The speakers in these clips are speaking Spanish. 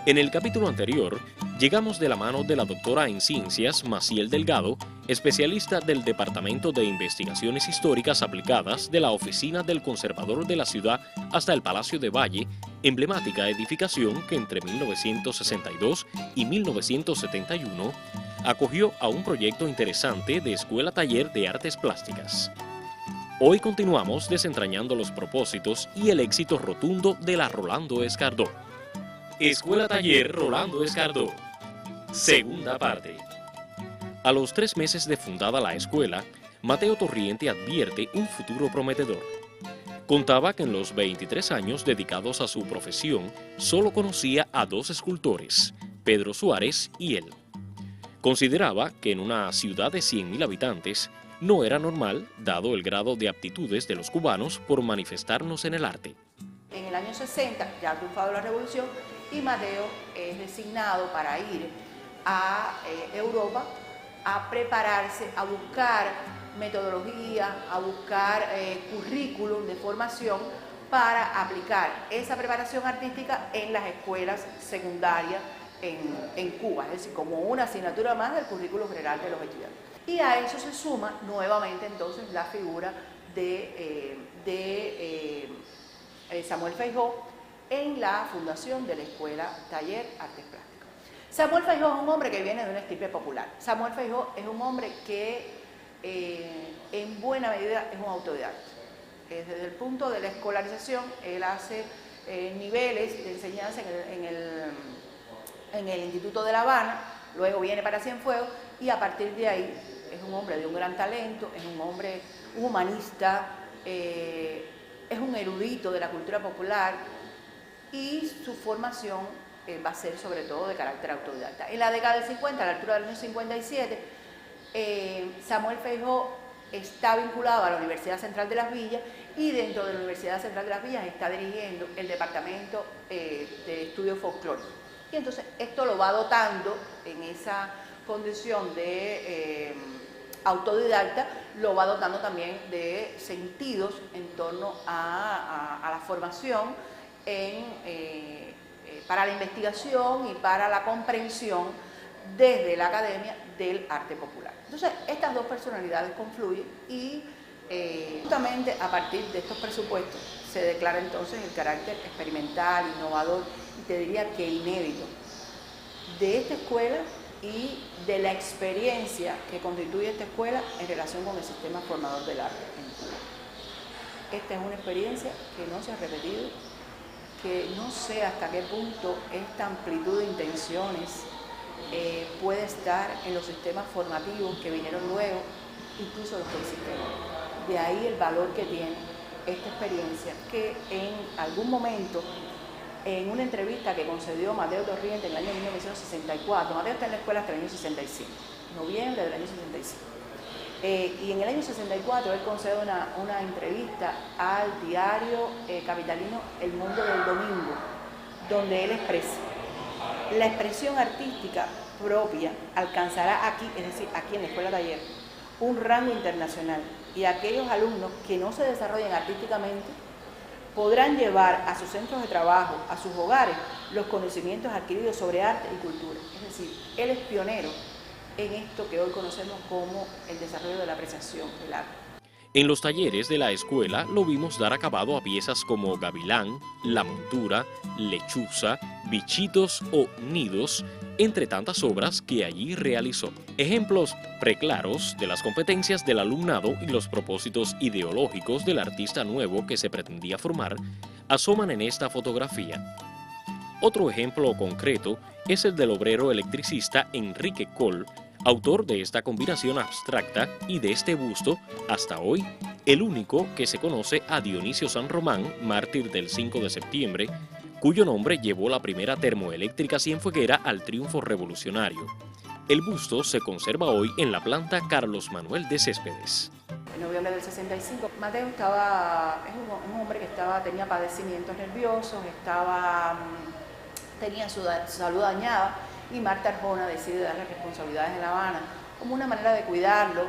En el capítulo anterior, llegamos de la mano de la doctora en Ciencias Maciel Delgado, especialista del Departamento de Investigaciones Históricas Aplicadas de la Oficina del Conservador de la Ciudad hasta el Palacio de Valle, emblemática edificación que entre 1962 y 1971 acogió a un proyecto interesante de Escuela-Taller de Artes Plásticas. Hoy continuamos desentrañando los propósitos y el éxito rotundo de la Rolando Escardó. Escuela-Taller Rolando Escardó. Segunda parte. A los 3 meses de fundada la escuela, Mateo Torriente advierte un futuro prometedor. Contaba que en los 23 años dedicados a su profesión, solo conocía a 2 escultores, Pedro Suárez y él. Consideraba que en una ciudad de 100.000 habitantes, no era normal, dado el grado de aptitudes de los cubanos por manifestarnos en el arte. En el año 60 ya ha triunfado la revolución y Mateo es designado para ir a Europa a prepararse, a buscar metodología, a buscar currículum de formación para aplicar esa preparación artística en las escuelas secundarias en Cuba, es decir, como una asignatura más del currículum general de los estudiantes. Y a eso se suma nuevamente entonces la figura de Samuel Feijó en la fundación de la Escuela Taller Artes Plásticas. Samuel Feijó es un hombre que viene de una estirpe popular. Samuel Feijó es un hombre que en buena medida es un autodidacta. Desde el punto de la escolarización, él hace niveles de enseñanza en el Instituto de La Habana, luego viene para Cienfuegos y a partir de ahí es un hombre de un gran talento, es un hombre humanista, es un erudito de la cultura popular y su formación va a ser sobre todo de carácter autodidacta. En la década del 50, a la altura del año 57, Samuel Feijó está vinculado a la Universidad Central de Las Villas y dentro de la Universidad Central de Las Villas está dirigiendo el Departamento de Estudios Folclóricos. Y entonces esto lo va dotando en esa condición de autodidacta, lo va dotando también de sentidos en torno a la formación para la investigación y para la comprensión desde la academia del arte popular. Entonces, estas 2 personalidades confluyen y justamente a partir de estos presupuestos se declara entonces el carácter experimental, innovador y te diría que inédito de esta escuela y de la experiencia que constituye esta escuela en relación con el sistema formador del arte en Cuba. Esta es una experiencia que no se ha repetido, que no sé hasta qué punto esta amplitud de intenciones puede estar en los sistemas formativos que vinieron luego, incluso los del sistema. De ahí el valor que tiene esta experiencia que en algún momento, en una entrevista que concedió Mateo Torriente en el año 1964, Mateo está en la escuela hasta el año 65, noviembre del año 65, y en el año 64 él concede una entrevista al diario capitalino El Mundo del Domingo, donde él expresa: la expresión artística propia alcanzará aquí, es decir, aquí en la Escuela Taller, un rango internacional, y aquellos alumnos que no se desarrollen artísticamente podrán llevar a sus centros de trabajo, a sus hogares, los conocimientos adquiridos sobre arte y cultura. Es decir, él es pionero en esto que hoy conocemos como el desarrollo de la apreciación del arte. En los talleres de la escuela lo vimos dar acabado a piezas como Gavilán, La Montura, Lechuza, Bichitos o Nidos, entre tantas obras que allí realizó. Ejemplos preclaros de las competencias del alumnado y los propósitos ideológicos del artista nuevo que se pretendía formar asoman en esta fotografía. Otro ejemplo concreto es el del obrero electricista Enrique Coll, autor de esta combinación abstracta y de este busto, hasta hoy, el único que se conoce a Dionisio San Román, mártir del 5 de septiembre, cuyo nombre llevó la primera termoeléctrica cienfueguera al triunfo revolucionario. El busto se conserva hoy en la planta Carlos Manuel de Céspedes. En noviembre del 65, Mateo es un hombre que tenía padecimientos nerviosos, tenía su salud dañada, y Marta Arjona decide darle responsabilidades en La Habana como una manera de cuidarlo,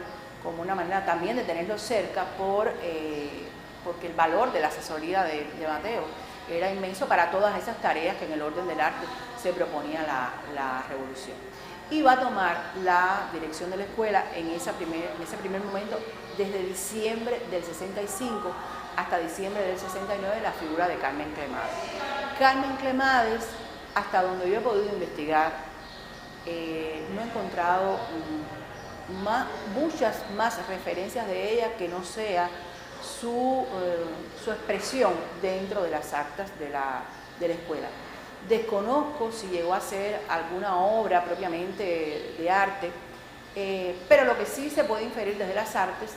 como una manera también de tenerlo cerca porque el valor de la asesoría de Mateo era inmenso para todas esas tareas que en el orden del arte se proponía la revolución. Y va a tomar la dirección de la escuela en ese primer momento, desde diciembre del 65 hasta diciembre del 69, la figura de Carmen Clemades. Carmen Clemades, hasta donde yo he podido investigar, no he encontrado muchas más referencias de ella que no sea su expresión dentro de las actas de la escuela. Desconozco si llegó a hacer alguna obra propiamente de arte, pero lo que sí se puede inferir desde las actas,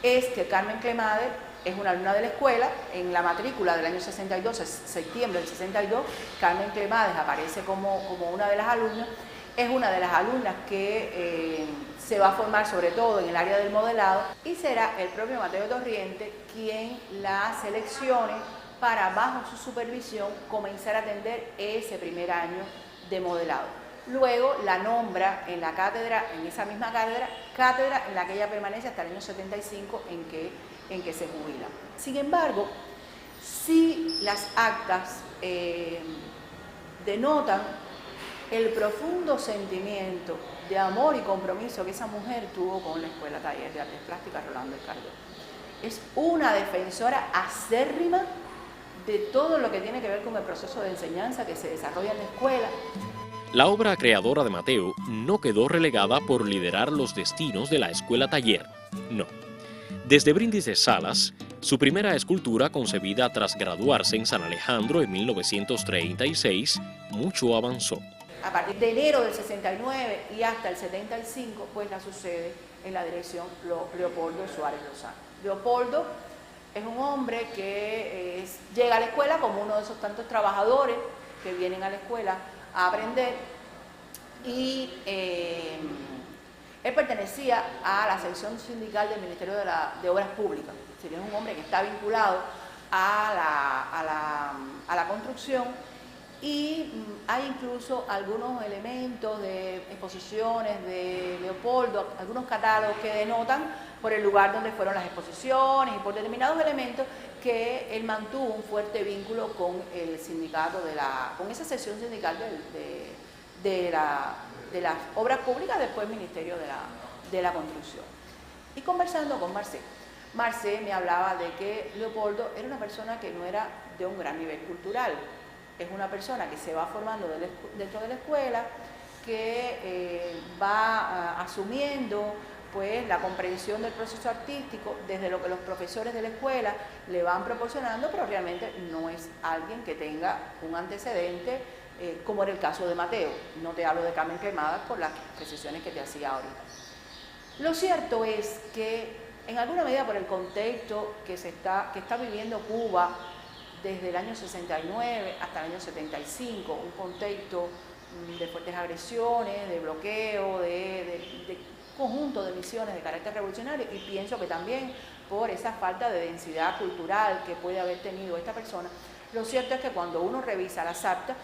es que Carmen Clemades es una alumna de la escuela. En la matrícula del año 62, septiembre del 62, Carmen Clemades aparece como una de las alumnas. Es una de las alumnas que se va a formar sobre todo en el área del modelado, y será el propio Mateo Torriente quien la seleccione para, bajo su supervisión, comenzar a atender ese primer año de modelado. Luego la nombra en la cátedra, en esa misma cátedra en la que ella permanece hasta el año 75 en que se jubila. Sin embargo, sí las actas denotan el profundo sentimiento de amor y compromiso que esa mujer tuvo con la Escuela Taller de Artes Plásticas Rolando Escardó. Es una defensora acérrima de todo lo que tiene que ver con el proceso de enseñanza que se desarrolla en la escuela. La obra creadora de Mateo no quedó relegada por liderar los destinos de la Escuela Taller, no. Desde Brindis de Salas, su primera escultura concebida tras graduarse en San Alejandro en 1936, mucho avanzó. A partir de enero del 69 y hasta el 75, pues la sucede en la dirección Leopoldo Suárez Lozano. Leopoldo es un hombre que llega a la escuela como uno de esos tantos trabajadores que vienen a la escuela a aprender, y él pertenecía a la sección sindical del Ministerio de Obras Públicas. Es un hombre que está vinculado a la construcción, y hay incluso algunos elementos de exposiciones de Leopoldo, algunos catálogos que denotan por el lugar donde fueron las exposiciones y por determinados elementos que él mantuvo un fuerte vínculo con el sindicato, con esa sección sindical de las obras públicas, después Ministerio de la Construcción. Y conversando con Marcé me hablaba de que Leopoldo era una persona que no era de un gran nivel cultural. Es una persona que se va formando dentro de la escuela, que va asumiendo pues la comprensión del proceso artístico desde lo que los profesores de la escuela le van proporcionando, pero realmente no es alguien que tenga un antecedente como era el caso de Mateo. No te hablo de Carmen Clemades por las precisiones que te hacía ahorita. Lo cierto es que en alguna medida por el contexto que está viviendo Cuba desde el año 69 hasta el año 75, un contexto de fuertes agresiones, de bloqueo, de conjunto de misiones de carácter revolucionario, y pienso que también por esa falta de densidad cultural que puede haber tenido esta persona. Lo cierto es que cuando uno revisa las actas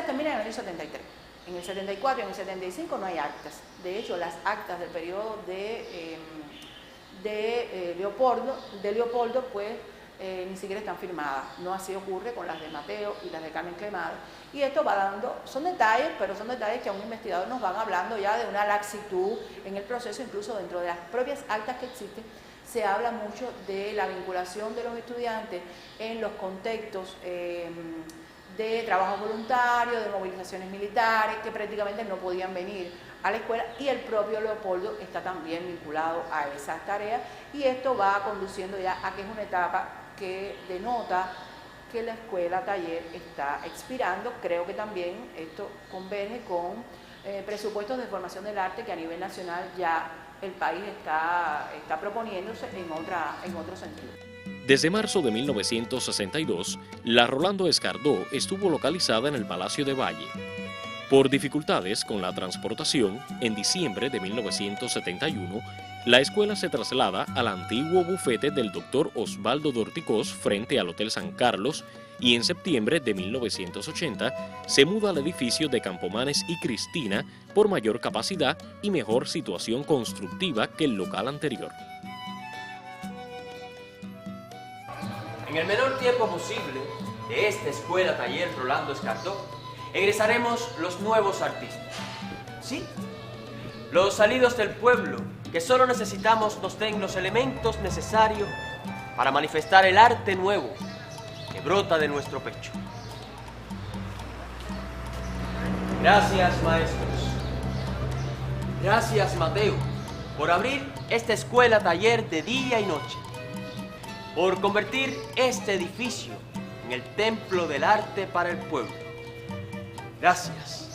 terminan en el año 73. En el 74 y en el 75 no hay actas. De hecho, las actas del periodo de Leopoldo, pues ni siquiera están firmadas. No así ocurre con las de Mateo y las de Carmen Clemades. Y esto va dando, son detalles, pero son detalles que a un investigador nos van hablando ya de una laxitud en el proceso. Incluso dentro de las propias actas que existen, se habla mucho de la vinculación de los estudiantes en los contextos de trabajo voluntario, de movilizaciones militares, que prácticamente no podían venir a la escuela, y el propio Leopoldo está también vinculado a esas tareas, y esto va conduciendo ya a que es una etapa que denota que la escuela taller está expirando. Creo que también esto converge con presupuestos de formación del arte que a nivel nacional ya el país está proponiéndose en otro sentido. Desde marzo de 1962, la Rolando Escardó estuvo localizada en el Palacio de Valle. Por dificultades con la transportación, en diciembre de 1971, la escuela se traslada al antiguo bufete del Dr. Osvaldo Dorticós frente al Hotel San Carlos, y en septiembre de 1980 se muda al edificio de Campomanes y Cristina por mayor capacidad y mejor situación constructiva que el local anterior. En el menor tiempo posible de esta escuela taller Rolando Escardó, egresaremos los nuevos artistas. Sí, los salidos del pueblo, que solo necesitamos nos den los elementos necesarios para manifestar el arte nuevo que brota de nuestro pecho. Gracias, maestros. Gracias, Mateo, por abrir esta escuela taller de día y noche, por convertir este edificio en el templo del arte para el pueblo. Gracias.